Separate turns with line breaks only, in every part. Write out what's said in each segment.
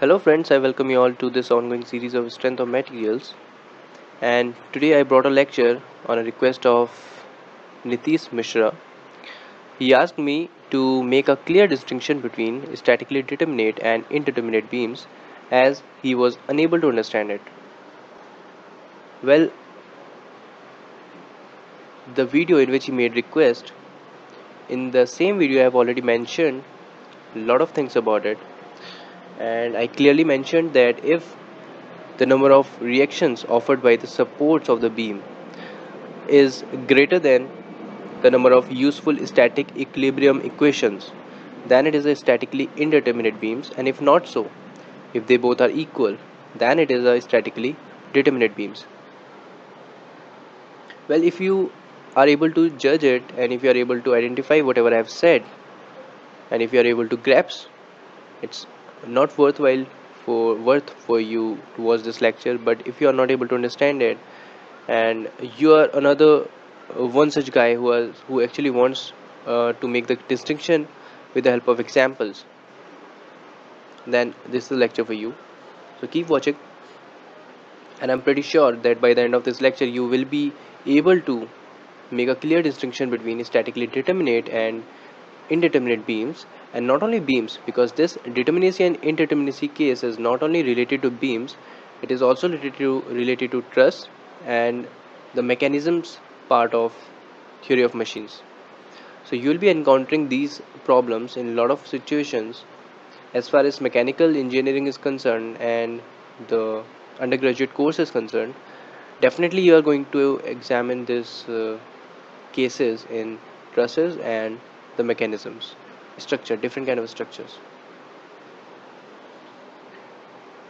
Hello friends, I welcome you all to this ongoing series of strength of materials, and today I brought a lecture on a request of Nitish Mishra. He asked me to make a clear distinction between statically determinate and indeterminate beams as he was unable to understand it. Well, the video in which he made request, in the same video I have already mentioned a lot of things about it, and I clearly mentioned that if the number of reactions offered by the supports of the beam is greater than the number of useful static equilibrium equations, then it is a statically indeterminate beams, and if not so, if they both are equal, then it is a statically determinate beams. Well, if you are able to judge it, and if you are able to identify whatever I have said, and if you are able to grasp, it's not worth for you to watch this lecture. But if you are not able to understand it, and you are another one such guy who actually wants to make the distinction with the help of examples, then this is the lecture for you. So keep watching, and I'm pretty sure that by the end of this lecture you will be able to make a clear distinction between statically determinate and indeterminate beams. And not only beams, because this determinacy and indeterminacy case is not only related to beams, it is also related to truss and the mechanisms part of theory of machines. So you will be encountering these problems in a lot of situations as far as mechanical engineering is concerned and the undergraduate course is concerned. Definitely you are going to examine these cases in trusses and the mechanisms structure, different kind of structures.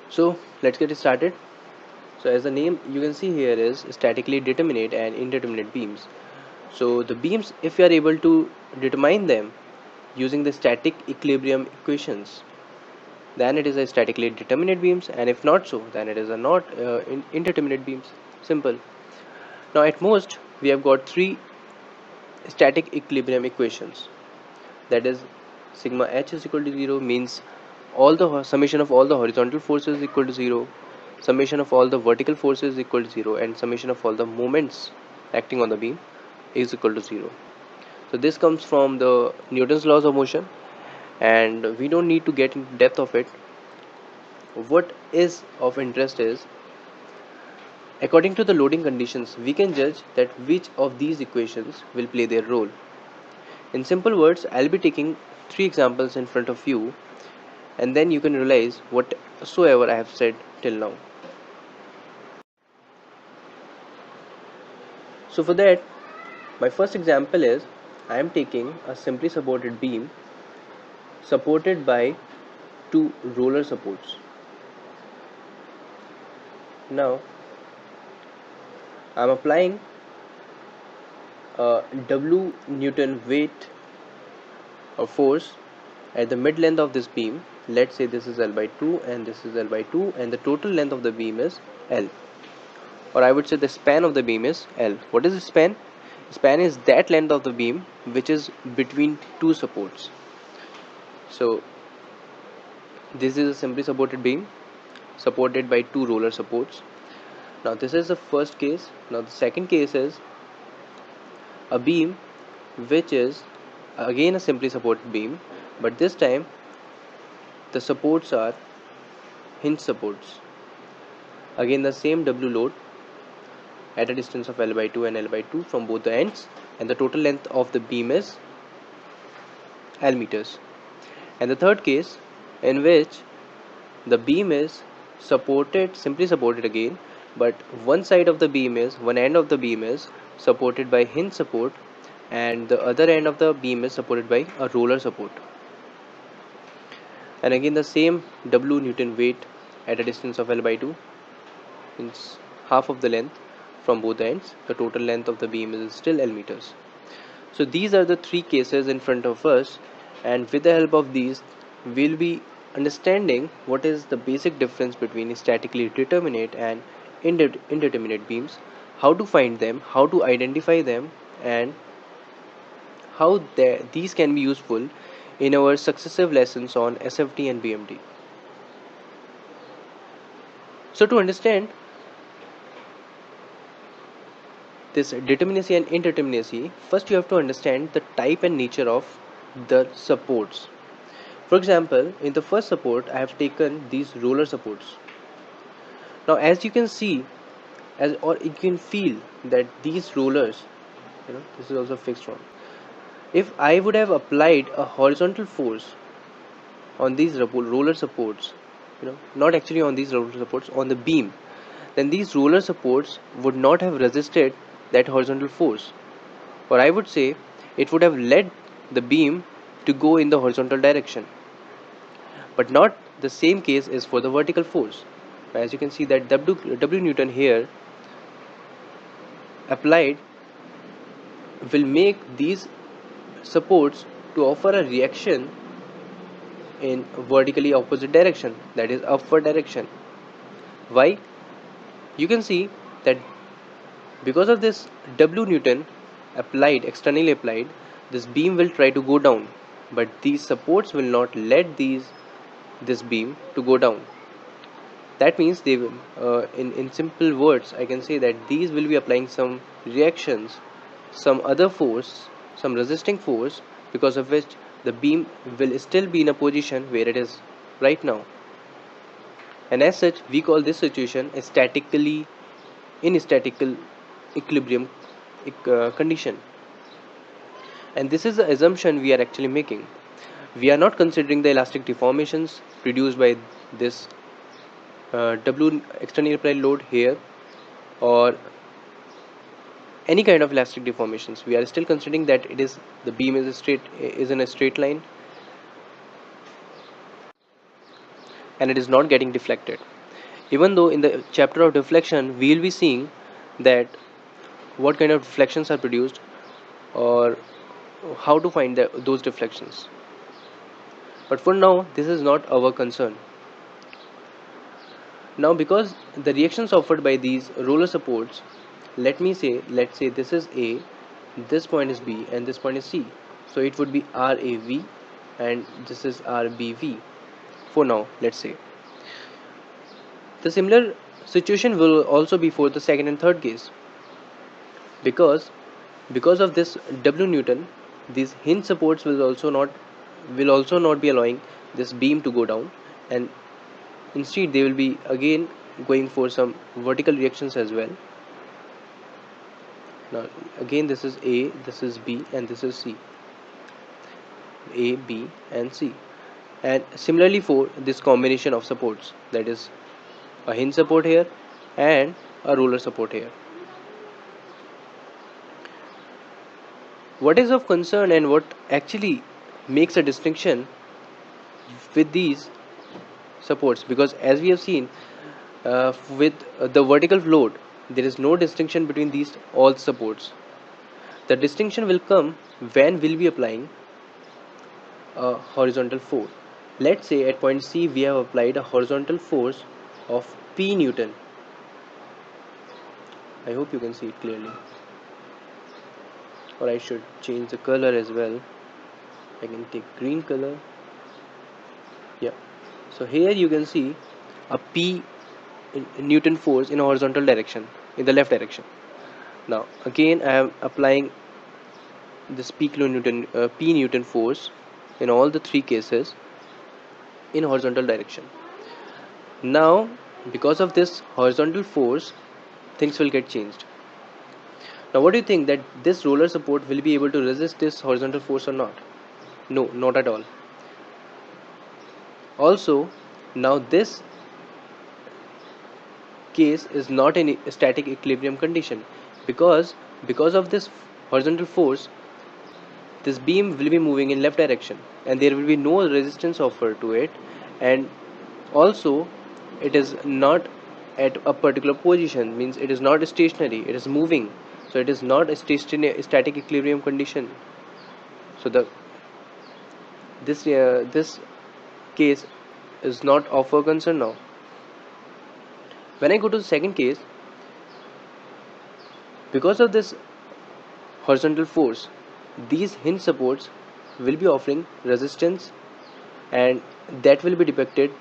So let's get started. So as the name you can see here is statically determinate and indeterminate beams. So the beams, if you are able to determine them using the static equilibrium equations, then it is a statically determinate beams, and if not so, then it is a not indeterminate beams. Simple. Now at most we have got three static equilibrium equations, that is sigma h is equal to 0 means all the summation of all the horizontal forces is equal to 0, summation of all the vertical forces is equal to 0, and summation of all the moments acting on the beam is equal to 0. So this comes from the Newton's laws of motion, and we don't need to get into depth of it. What is of interest is, according to the loading conditions, we can judge that which of these equations will play their role. In simple words, I'll be taking three examples in front of you, and then you can realize whatsoever I have said till now. So for that, my first example is, I am taking a simply supported beam supported by two roller supports. Now I am applying a W Newton weight or force at the mid length of this beam. Let's say this is L by 2 and this is L by 2, and the total length of the beam is L, or I would say the span of the beam is L. What is the span? Span is that length of the beam which is between two supports. So this is a simply supported beam supported by two roller supports. Now this is the first case. Now the second case is a beam which is again a simply supported beam, but this time the supports are hinge supports. Again the same W load at a distance of L by 2 and L by 2 from both the ends, and the total length of the beam is L meters. And the third case, in which the beam is simply supported again, but one end of the beam is supported by hinge support, and the other end of the beam is supported by a roller support. And again the same W Newton weight at a distance of L by 2, means half of the length from both ends. The total length of the beam is still L meters. So these are the three cases in front of us, and with the help of these we'll be understanding what is the basic difference between statically determinate and indeterminate beams, how to find them, how to identify them, and how these can be useful in our successive lessons on SFT and BMT. So to understand this determinacy and indeterminacy, first you have to understand the type and nature of the supports. For example, in the first support, I have taken these roller supports. Now, as you can see, as or you can feel that these rollers, this is also fixed one. If I would have applied a horizontal force on these roller supports, not actually on these roller supports, on the beam, then these roller supports would not have resisted that horizontal force, or I would say it would have led the beam to go in the horizontal direction. But not the same case is for the vertical force. As you can see that W Newton here applied will make these supports to offer a reaction in vertically opposite direction, that is upward direction. Why? You can see that because of this W Newton externally applied, this beam will try to go down, but these supports will not let this beam to go down. That means they will, in simple words, I can say that these will be applying some reactions, some other force, some resisting force, because of which the beam will still be in a position where it is right now. And as such, we call this situation a statically in statical equilibrium condition. And this is the assumption we are actually making. We are not considering the elastic deformations produced by this W external applied load here, or any kind of elastic deformations. We are still considering that the beam is in a straight line and it is not getting deflected. Even though in the chapter of deflection we will be seeing that what kind of deflections are produced, or how to find those deflections. But for now, this is not our concern. Now, because the reactions offered by these roller supports, let's say this is A, this point is B, and this point is C. So it would be RAV, and this is RBV. For now, let's say. The similar situation will also be for the second and third case. Because of this W Newton, these hinge supports will also not be allowing this beam to go down, and instead they will be again going for some vertical reactions as well. Now again, this is A, this is B, and this is C. A, B, and C. And similarly for this combination of supports, that is a hinge support here and a roller support here. What is of concern and what actually makes a distinction with these supports? Because as we have seen, with the vertical load, there is no distinction between these all supports. The distinction will come when we'll be applying a horizontal force. Let's say at point C we have applied a horizontal force of P Newton. I hope you can see it clearly, or I should change the color as well. I can take green color. Yeah, so here you can see a P Newton force in a horizontal direction, in the left direction. Now again I am applying this P Newton force in all the three cases in horizontal direction. Now because of this horizontal force, things will get changed. Now what do you think, that this roller support will be able to resist this horizontal force or not? No, not at all. Also, now this case is not in a static equilibrium condition, because of this horizontal force, this beam will be moving in left direction and there will be no resistance offered to it, and also it is not at a particular position, means it is not stationary, it is moving, so it is not a static equilibrium condition. So this case is not of our concern now. When I go to the second case, because of this horizontal force, these hinge supports will be offering resistance, and that will be depicted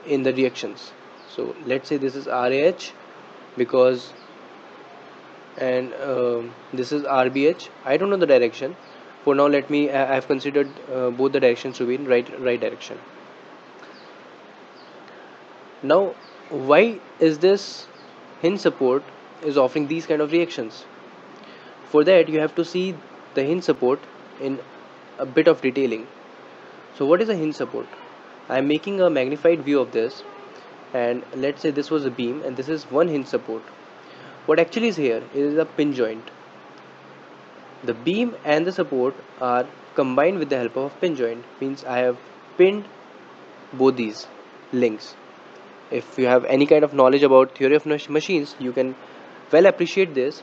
in the reactions. So let's say this is RAH because, and this is RBH. I don't know the direction. For now, let me. I've considered both the directions to be in right direction. Now, why is this Hinge support is offering these kind of reactions? For that, you have to see the Hinge support in a bit of detailing. So, what is a Hinge support? I am making a magnified view of this, and let's say this was a beam, and this is one Hinge support. What actually is here is a pin joint. The beam and the support are combined with the help of a pin joint. Means I have pinned both these links. If you have any kind of knowledge about theory of machines, you can well appreciate this,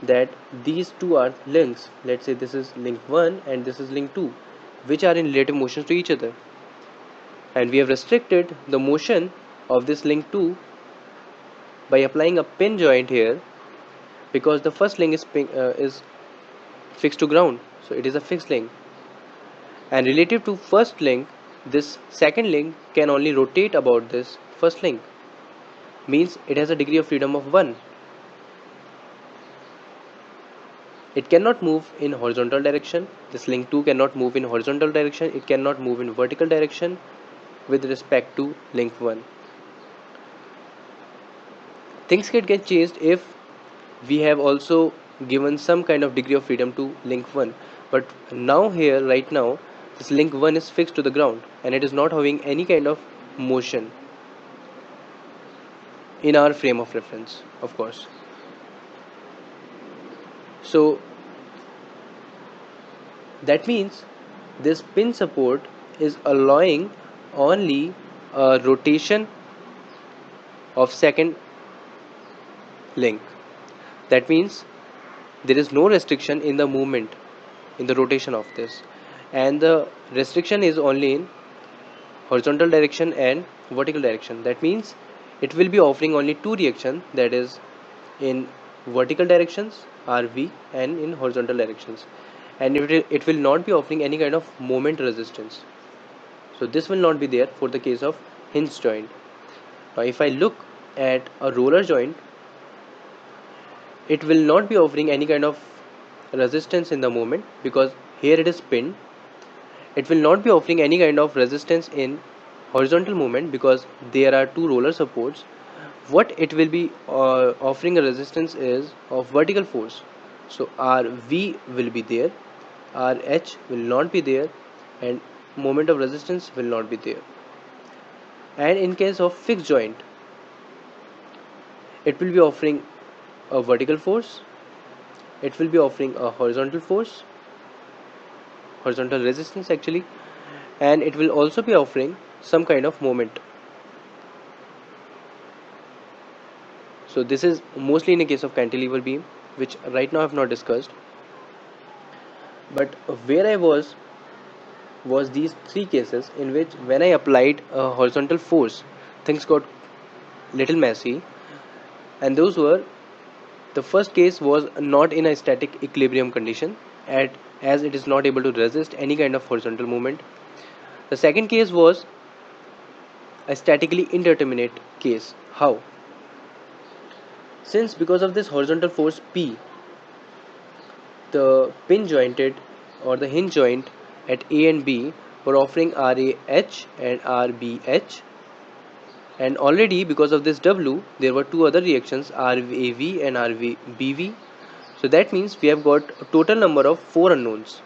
that these two are links. Let's say this is link 1 and this is link 2, which are in relative motions to each other, and we have restricted the motion of this link 2 by applying a pin joint here, because the first link is fixed to ground, so it is a fixed link, and relative to first link, this second link can only rotate about this first link. Means it has a degree of freedom of 1. It cannot move in horizontal direction. This link 2 cannot move in horizontal direction. It cannot move in vertical direction with respect to link 1. Things can get changed if we have also given some kind of degree of freedom to link 1. But now here, right now, this link 1 is fixed to the ground and it is not having any kind of motion in our frame of reference, of course. So that means this pin support is allowing only a rotation of second link. That means there is no restriction in the movement, in the rotation of this, and the restriction is only in horizontal direction and vertical direction. That means it will be offering only two reactions, that is in vertical directions RV and in horizontal directions, and it will not be offering any kind of moment resistance. So this will not be there for the case of hinge joint. Now if I look at a roller joint, it will not be offering any kind of resistance in the moment, because here it is pinned. It will not be offering any kind of resistance in horizontal movement because there are two roller supports. What it will be offering a resistance is of vertical force. So RV will be there, RH will not be there, and moment of resistance will not be there. And in case of fixed joint, it will be offering a vertical force, it will be offering a horizontal force, horizontal resistance actually, and it will also be offering some kind of moment. So this is mostly in a case of cantilever beam, which right now I have not discussed. But where I was these three cases in which when I applied a horizontal force, things got little messy, and those were, the first case was not in a static equilibrium condition, as it is not able to resist any kind of horizontal movement. The second case was a statically indeterminate case. How? Since because of this horizontal force P, the pin jointed or the hinge joint at A and B were offering RAH and RBH, and already because of this W there were two other reactions, RAV and RBV. So that means we have got a total number of four unknowns,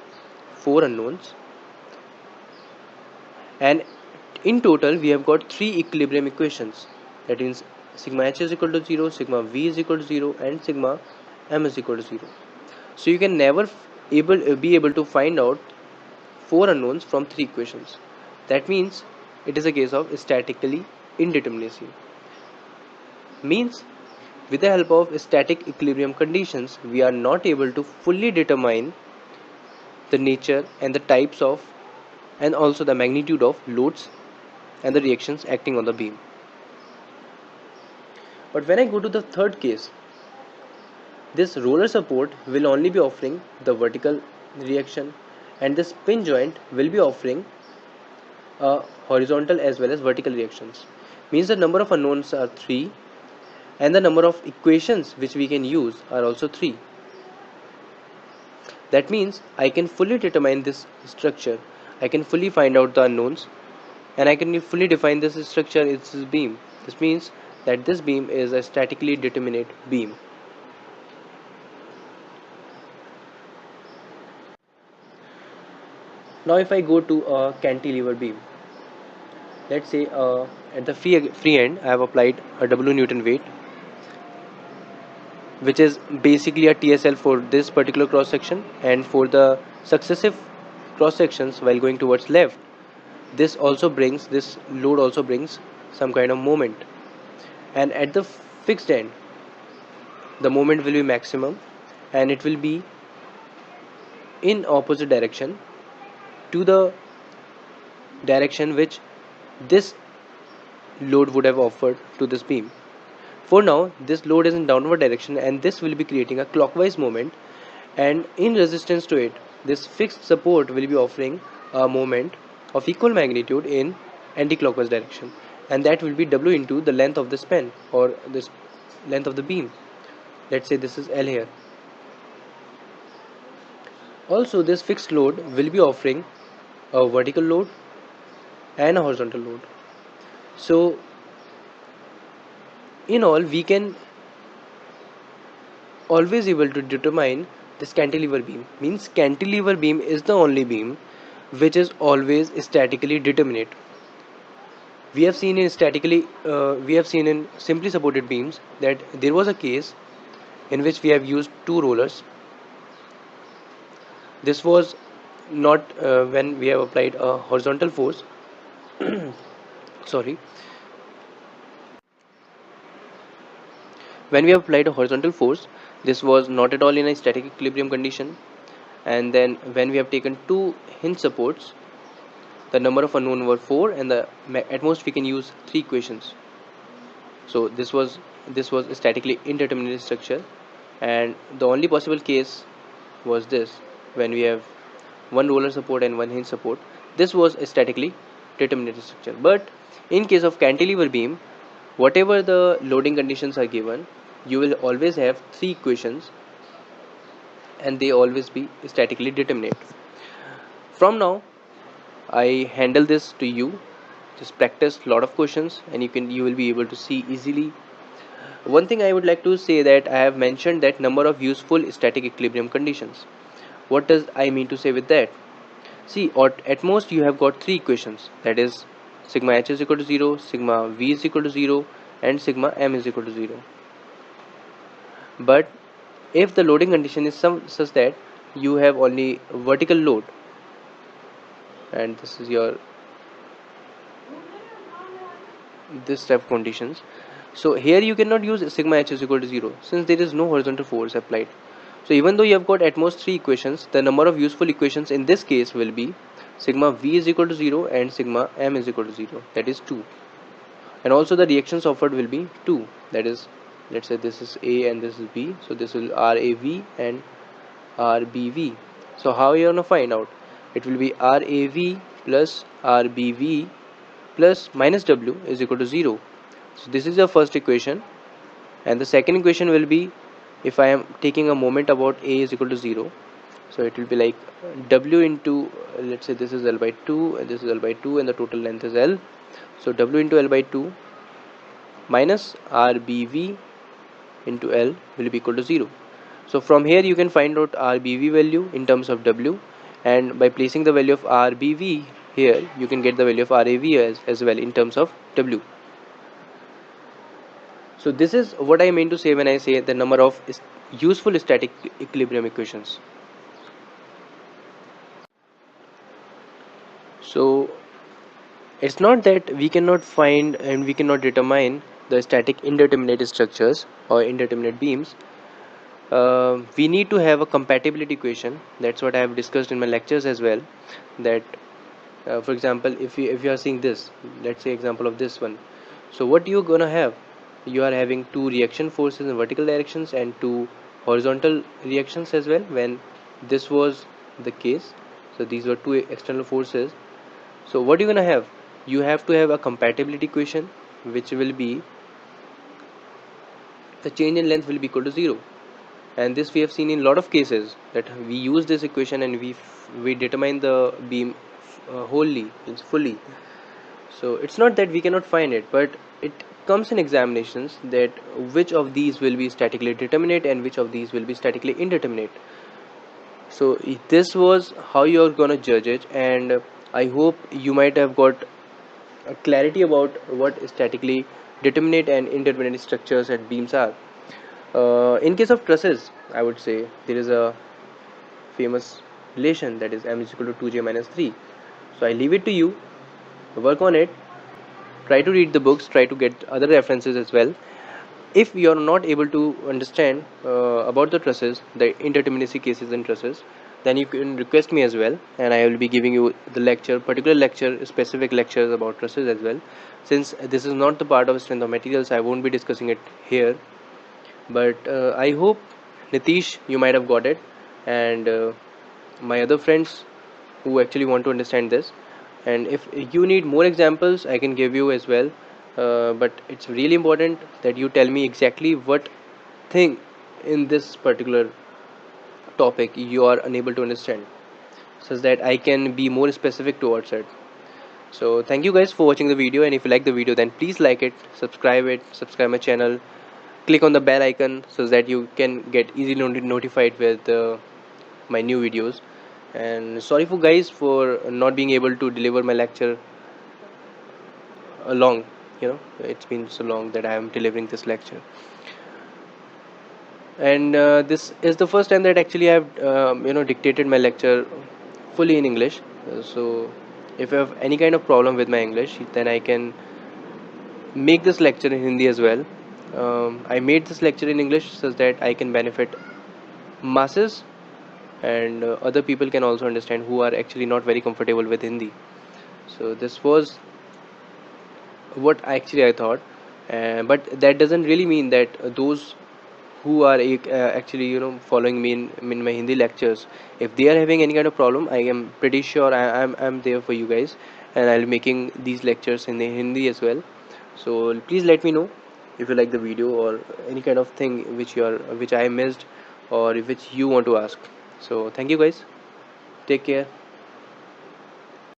and in total we have got three equilibrium equations. That means sigma h is equal to 0, sigma v is equal to 0, and sigma m is equal to 0. So you can never be able to find out four unknowns from three equations. That means it is a case of statically indeterminacy. Means with the help of static equilibrium conditions, we are not able to fully determine the nature and the types of and also the magnitude of loads and the reactions acting on the beam. But when I go to the third case, this roller support will only be offering the vertical reaction, and this pin joint will be offering a horizontal as well as vertical reactions. means the number of unknowns are 3 and the number of equations which we can use are also 3. That means I can fully determine this structure. I can fully find out the unknowns and I can fully define this structure. It's this beam. This means that this beam is a statically determinate beam. Now if I go to a cantilever beam, let's say at the free end I have applied a W Newton weight, which is basically a TSL for this particular cross section, and for the successive cross sections while going towards left, this load also brings some kind of moment, and at the fixed end the moment will be maximum and it will be in opposite direction to the direction which this load would have offered to this beam. For now, this load is in downward direction and this will be creating a clockwise moment, and in resistance to it, this fixed support will be offering a moment of equal magnitude in anti-clockwise direction, and that will be W into the length of the span or this length of the beam. Let's say this is L here. Also, this fixed load will be offering a vertical load and a horizontal load. So in all, we can always able to determine this cantilever beam. Means cantilever beam is the only beam which is always statically determinate. We have seen in simply supported beams that there was a case in which we have used two rollers. This was not when we have applied a horizontal force. Sorry, when we have applied a horizontal force, this was not at all in a static equilibrium condition. And then when we have taken two hinge supports, the number of unknown were 4 and at most we can use 3 equations. So this was a statically indeterminate structure, and the only possible case was this, when we have one roller support and one hinge support. This was a statically determinate structure. But in case of cantilever beam, whatever the loading conditions are given, you will always have 3 equations and they always be statically determinate. From now I handle this to you. Just practice a lot of questions and you will be able to see easily. One thing I would like to say, that I have mentioned that number of useful static equilibrium conditions. What does I mean to say with that? See, or at most you have got 3 equations, that is sigma h is equal to 0, sigma v is equal to 0 and sigma m is equal to 0. But if the loading condition is such that you have only vertical load, and this is your this type of conditions, so here you cannot use sigma h is equal to 0 since there is no horizontal force applied. So even though you have got at most 3 equations, the number of useful equations in this case will be sigma v is equal to 0 and sigma m is equal to 0, that is 2. And also the reactions offered will be 2, that is, let's say this is A and this is B, so this will RAV and RBV. So how you gonna find out? It will be RAV plus RBV plus minus W is equal to 0. So this is the first equation, and the second equation will be, if I am taking a moment about A is equal to 0, so it will be like W into, let's say this is L by 2 and this is L by 2 and the total length is L, so W into L by 2 minus RBV into L will be equal to 0. So from here you can find out RBV value in terms of W, and by placing the value of RBV here you can get the value of RAV as well in terms of W. So this is what I mean to say when I say the number of useful static equilibrium equations. So it's not that we cannot find and we cannot determine the static indeterminate structures or indeterminate beams. We need to have a compatibility equation. That's what I have discussed in my lectures as well. That for example, if you are seeing this, let's say example of this one, so what you're gonna have, you are having two reaction forces in vertical directions and two horizontal reactions as well when this was the case. So these were two external forces. So what you're gonna have, you have to have a compatibility equation which will be the change in length will be equal to 0. And this we have seen in a lot of cases, that we use this equation and we determine the beam wholly, means fully. So it's not that we cannot find it, but it comes in examinations that which of these will be statically determinate and which of these will be statically indeterminate. So this was how you're gonna judge it, and I hope you might have got a clarity about what statically determinate and indeterminate structures and beams are. In case of trusses, I would say there is a famous relation, that is m is equal to 2j minus 3. So I leave it to you, work on it, try to read the books, try to get other references as well. If you are not able to understand about the trusses, the indeterminacy cases in trusses, then you can request me as well, and I will be giving you the lecture, particular lecture, specific lectures about trusses as well. Since this is not the part of strength of materials, I won't be discussing it here, but I hope, Nitish, you might have got it, and my other friends who actually want to understand this. And if you need more examples, I can give you as well, but it's really important that you tell me exactly what thing in this particular topic you are unable to understand, so that I can be more specific towards it. So thank you guys for watching the video, and if you like the video, then please like it, subscribe my channel, click on the bell icon so that you can get easily notified with my new videos. And sorry for guys for not being able to deliver my lecture long, it's been so long that I am delivering this lecture. And this is the first time that actually I've dictated my lecture fully in English. So if you have any kind of problem with my English, then I can make this lecture in Hindi as well. I made this lecture in English so that I can benefit masses, and other people can also understand who are actually not very comfortable with Hindi. So this was what actually I thought, but that doesn't really mean that those who are actually following me in my Hindi lectures, if they are having any kind of problem, I am pretty sure I'm there for you guys, and I'll be making these lectures in the Hindi as well. So please let me know if you like the video, or any kind of thing which I missed, or which you want to ask. So thank you guys, take care.